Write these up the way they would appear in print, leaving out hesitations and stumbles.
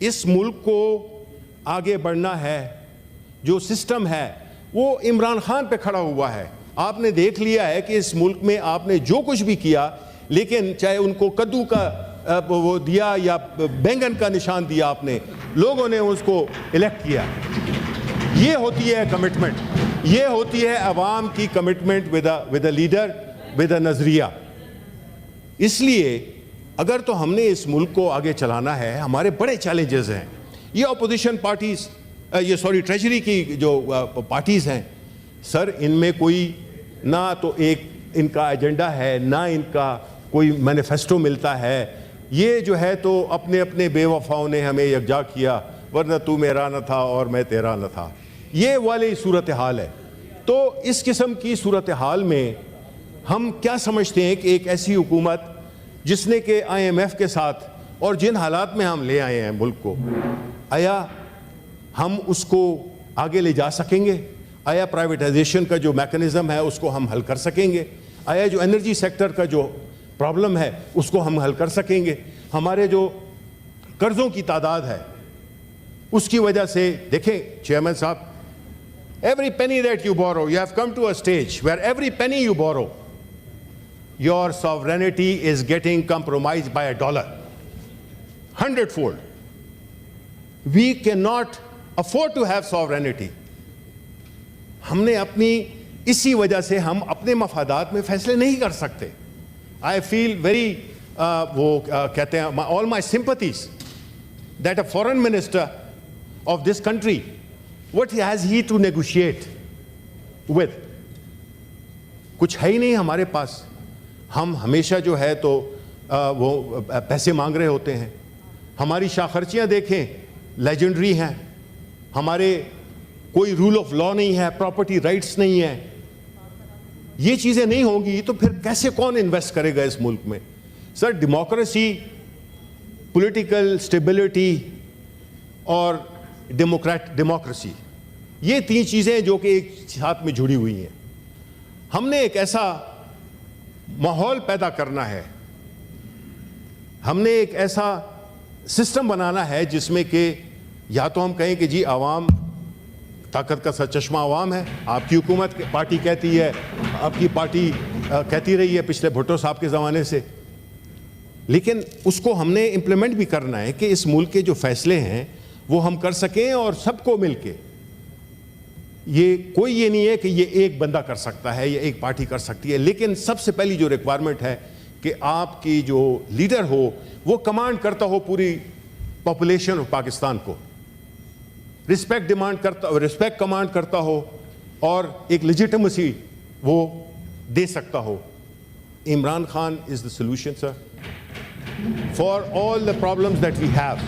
اس ملک کو آگے بڑھنا ہے، جو سسٹم ہے وہ عمران خان پہ کھڑا ہوا ہے. آپ نے دیکھ لیا ہے کہ اس ملک میں آپ نے جو کچھ بھی کیا، لیکن چاہے ان کو کدو کا وہ دیا یا بینگن کا نشان دیا، آپ نے لوگوں نے اس کو الیکٹ کیا. یہ ہوتی ہے کمٹمنٹ، یہ ہوتی ہے عوام کی commitment with a leader, with a نظریہ. اس لیے اگر تو ہم نے اس ملک کو آگے چلانا ہے، ہمارے بڑے چیلنجز ہیں. یہ اپوزیشن پارٹیز، ٹریجری کی جو پارٹیز ہیں سر، ان میں کوئی نہ تو ایک ان کا ایجنڈا ہے، نہ ان کا کوئی مینیفیسٹو ملتا ہے. یہ جو ہے تو اپنے اپنے بے وفاؤں نے ہمیں یکجا کیا، ورنہ تو میرا نہ تھا اور میں تیرا نہ تھا، یہ والی صورتحال ہے. تو اس قسم کی صورتحال میں ہم کیا سمجھتے ہیں کہ ایک ایسی حکومت جس نے کہ IMF کے ساتھ اور جن حالات میں ہم لے آئے ہیں ملک کو، آیا ہم اس کو آگے لے جا سکیں گے؟ آیا پرائیویٹائزیشن کا جو میکنزم ہے اس کو ہم حل کر سکیں گے؟ آیا جو انرجی سیکٹر کا جو پرابلم ہے اس کو ہم حل کر سکیں گے؟ ہمارے جو قرضوں کی تعداد ہے اس کی وجہ سے دیکھیں چیئرمین صاحب، every penny that you borrow, you have come to a stage where every penny you borrow, your sovereignty is getting compromised by $1, 100-fold. We cannot afford to have sovereignty. ہم نے اپنی اسی وجہ سے ہم اپنے مفادات میں فیصلے نہیں کر سکتے. I feel very وہ کہتے ہیں all my sympathies that a foreign minister of this country, what has he to negotiate with? کچھ ہے ہی نہیں ہمارے پاس. ہم ہمیشہ جو ہے تو وہ پیسے مانگ رہے ہوتے ہیں. ہماری شاخرچیاں دیکھیں لیجنڈری ہیں، ہمارے کوئی رول آف لا نہیں ہے، پراپرٹی رائٹس نہیں ہے. یہ چیزیں نہیں ہوں گی تو پھر کیسے کون انویسٹ کرے گا اس ملک میں؟ سر ڈیموکریسی، پولیٹیکل اسٹیبلٹی اور ڈیموکریسی، یہ تین چیزیں جو کہ ایک ساتھ میں جڑی ہوئی ہیں. ہم نے ایک ایسا ماحول پیدا کرنا ہے، ہم نے ایک ایسا سسٹم بنانا ہے جس میں کہ یا تو ہم کہیں کہ جی عوام طاقت کا سرچشمہ عوام ہے. آپ کی حکومت پارٹی کہتی ہے، آپ کی پارٹی کہتی رہی ہے پچھلے بھٹو صاحب کے زمانے سے، لیکن اس کو ہم نے امپلیمنٹ بھی کرنا ہے کہ اس ملک کے جو فیصلے ہیں وہ ہم کر سکیں اور سب کو مل کے. یہ کوئی یہ نہیں ہے کہ یہ ایک بندہ کر سکتا ہے یا ایک پارٹی کر سکتی ہے، لیکن سب سے پہلی جو ریکوائرمنٹ ہے کہ آپ کی جو لیڈر ہو وہ کمانڈ کرتا ہو پوری پاپولیشن آف پاکستان کو، رسپیکٹ کمانڈ کرتا ہو اور ایک لیجیٹمیسی وہ دے سکتا ہو. عمران خان از the solution, sir, for all the problems that we have.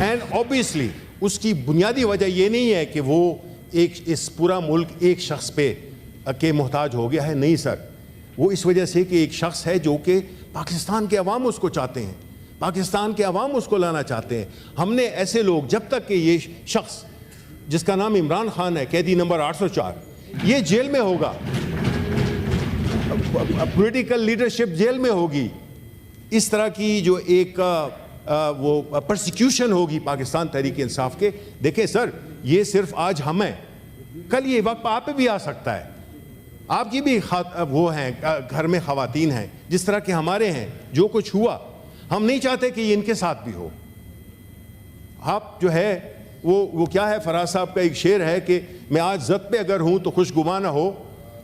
And obviously اس کی بنیادی وجہ یہ نہیں ہے کہ وہ اس پورا ملک ایک شخص پہ کے محتاج ہو گیا ہے، نہیں سر. وہ اس وجہ سے کہ ایک شخص ہے جو کہ پاکستان کے عوام اس کو چاہتے ہیں، پاکستان کے عوام اس کو لانا چاہتے ہیں. ہم نے ایسے لوگ، جب تک کہ یہ شخص جس کا نام عمران خان ہے، قیدی نمبر 804، یہ جیل میں ہوگا، پولیٹیکل لیڈرشپ جیل میں ہوگی، اس طرح کی جو ایک وہ پرسیکیوشن ہوگی پاکستان تحریک انصاف کے. دیکھیں سر، یہ صرف آج ہم ہیں، کل یہ وقت آپ پہ بھی آ سکتا ہے. آپ کی بھی وہ ہیں گھر میں خواتین ہیں جس طرح کے ہمارے ہیں. جو کچھ ہوا ہم نہیں چاہتے کہ یہ ان کے ساتھ بھی ہو. آپ جو ہے وہ کیا ہے، فراز صاحب کا ایک شعر ہے کہ میں آج زد پہ اگر ہوں تو خوشگوار نہ ہو،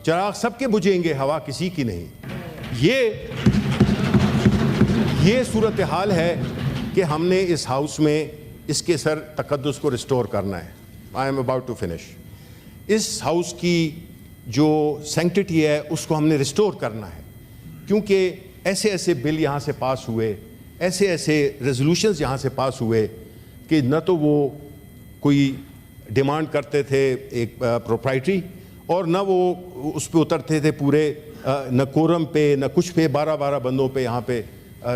چراغ سب کے بجھیں گے ہوا کسی کی نہیں. یہ صورتحال ہے کہ ہم نے اس ہاؤس میں اس کے سر تقدس کو ریسٹور کرنا ہے. I am about to finish. اس ہاؤس کی جو سینکٹیٹی ہے اس کو ہم نے ریسٹور کرنا ہے، کیونکہ ایسے ایسے بل یہاں سے پاس ہوئے، ایسے ایسے ریزولوشنز یہاں سے پاس ہوئے کہ نہ تو وہ کوئی ڈیمانڈ کرتے تھے ایک پروپرائٹری، اور نہ وہ اس پہ اترتے تھے پورے، نہ کورم پہ نہ کچھ پہ. 12 بندوں پہ یہاں پہ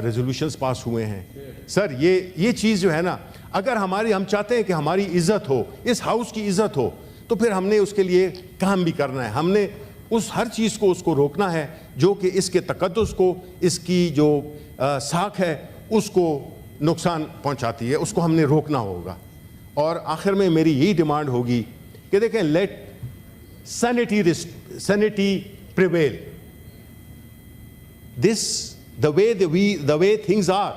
ریزولوشنز پاس ہوئے ہیں. سر یہ چیز جو ہے نا، اگر ہم چاہتے ہیں کہ ہماری عزت ہو، اس ہاؤس کی عزت ہو، تو پھر ہم نے اس کے لیے کام بھی کرنا ہے. ہم نے اس ہر چیز کو اس کو روکنا ہے جو کہ اس کے تقدس کو، اس کی جو ساکھ ہے اس کو نقصان پہنچاتی ہے، اس کو ہم نے روکنا ہوگا. اور آخر میں میری یہی ڈیمانڈ ہوگی کہ دیکھیں let sanity prevail. This the way things are.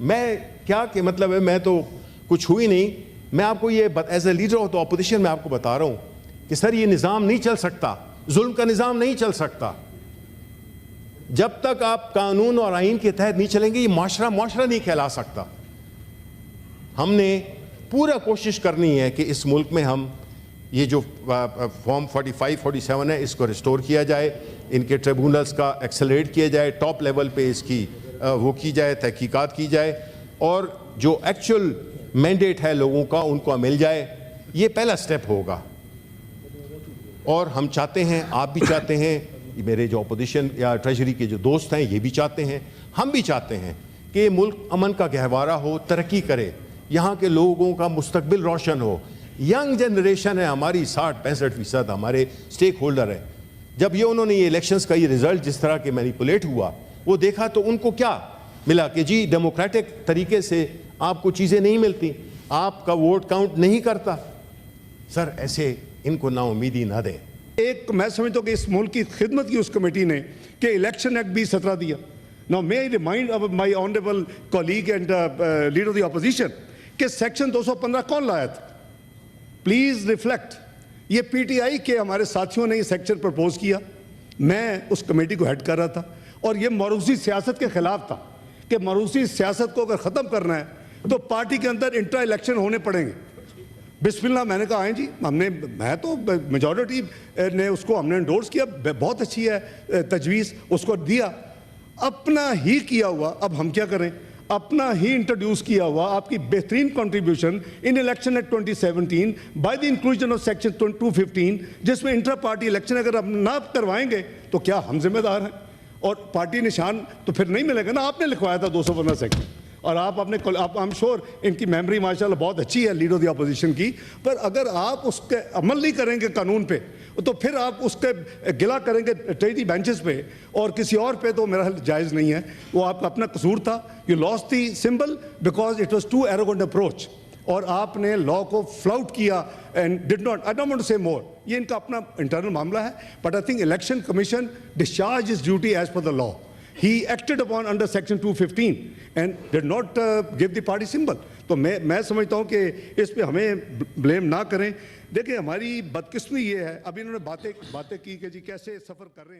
میں کیا کہ مطلب ہے، میں تو کچھ ہوئی نہیں. میں آپ کو یہ as a leader of the opposition میں آپ کو بتا رہا ہوں کہ سر یہ نظام نہیں چل سکتا، ظلم کا نظام نہیں چل سکتا. جب تک آپ قانون اور آئین کے تحت نہیں چلیں گے یہ معاشرہ نہیں کہلا سکتا. ہم نے پورا کوشش کرنی ہے کہ اس ملک میں ہم یہ جو فارم 45 47 ہے اس کو ریسٹور کیا جائے، ان کے ٹریبونلز کا ایکسلریٹ کیا جائے، ٹاپ لیول پہ اس کی وہ کی جائے، تحقیقات کی جائے، اور جو ایکچوئل مینڈیٹ ہے لوگوں کا ان کو مل جائے. یہ پہلا سٹیپ ہوگا. اور ہم چاہتے ہیں، آپ بھی چاہتے ہیں، میرے جو اپوزیشن یا ٹریجری کے جو دوست ہیں یہ بھی چاہتے ہیں، ہم بھی چاہتے ہیں کہ یہ ملک امن کا گہوارہ ہو، ترقی کرے، یہاں کے لوگوں کا مستقبل روشن ہو. ینگ جنریشن ہے ہماری، 60-65% ہمارے سٹیک ہولڈر ہیں. جب یہ انہوں نے یہ الیکشنز کا یہ رزلٹ جس طرح کے مینیپولیٹ ہوا وہ دیکھا تو ان کو کیا ملا کہ جی ڈیموکریٹک طریقے سے آپ کو چیزیں نہیں ملتی، آپ کا ووٹ کاؤنٹ نہیں کرتا. سر ایسے ان کو نا امیدی نہ دیں. ایک میں سمجھتا ہوں کہ اس ملک کی خدمت کی اس کمیٹی نے کہ الیکشن ایکٹ 2017 دیا. Now may I remind of my honorable colleague and leader of the opposition کہ سیکشن 215 کون لایا تھا؟ Please reflect. یہ پی ٹی آئی کے ہمارے ساتھیوں نے یہ سیکشن پرپوز کیا، میں اس کمیٹی کو ہیڈ کر رہا تھا، اور یہ موروثی سیاست کے خلاف تھا کہ موروثی سیاست کو اگر ختم کرنا ہے تو پارٹی کے اندر انٹرا الیکشن ہونے پڑیں گے. بسم اللہ. میں نے کہا آئیں جی، میں تو میجورٹی نے اس کو ہم نے انڈورس کیا، بہت اچھی ہے تجویز، اس کو دیا. اپنا ہی کیا ہوا اب ہم کیا کریں؟ اپنا ہی انٹروڈیوس کیا ہوا آپ کی بہترین contribution in election act 2017 by the inclusion of section 215 جس میں انٹرا پارٹی الیکشن اگر آپ نہ کروائیں گے تو کیا ہم ذمہ دار ہیں؟ اور پارٹی نشان تو پھر نہیں ملے گا نا. آپ نے لکھوایا تھا 215 سیکشن، اور آپ اپنے I'm sure ان کی میموری ماشاءاللہ بہت اچھی ہے لیڈر آف دی اپوزیشن کی، پر اگر آپ اس کے عمل نہیں کریں گے قانون پہ تو پھر آپ اس کے گلا کریں گے ٹریڈی بینچز پہ اور کسی اور پہ، تو میرا حل جائز نہیں ہے. وہ آپ کا اپنا قصور تھا. You lost the symbol because it was too arrogant approach, اور آپ نے لا کو فلاؤٹ کیا and did not. I don't want to say more. یہ ان کا اپنا انٹرنل معاملہ ہے، but I think Election Commission discharge his duty as per the law. He acted upon under section 215 and did not give the party symbol. تو میں سمجھتا ہوں کہ اس پہ ہمیں بلیم نہ کریں. دیکھیں ہماری بدقسمتی یہ ہے، اب انہوں نے باتیں کی کہ جی کیسے سفر کر رہے ہیں.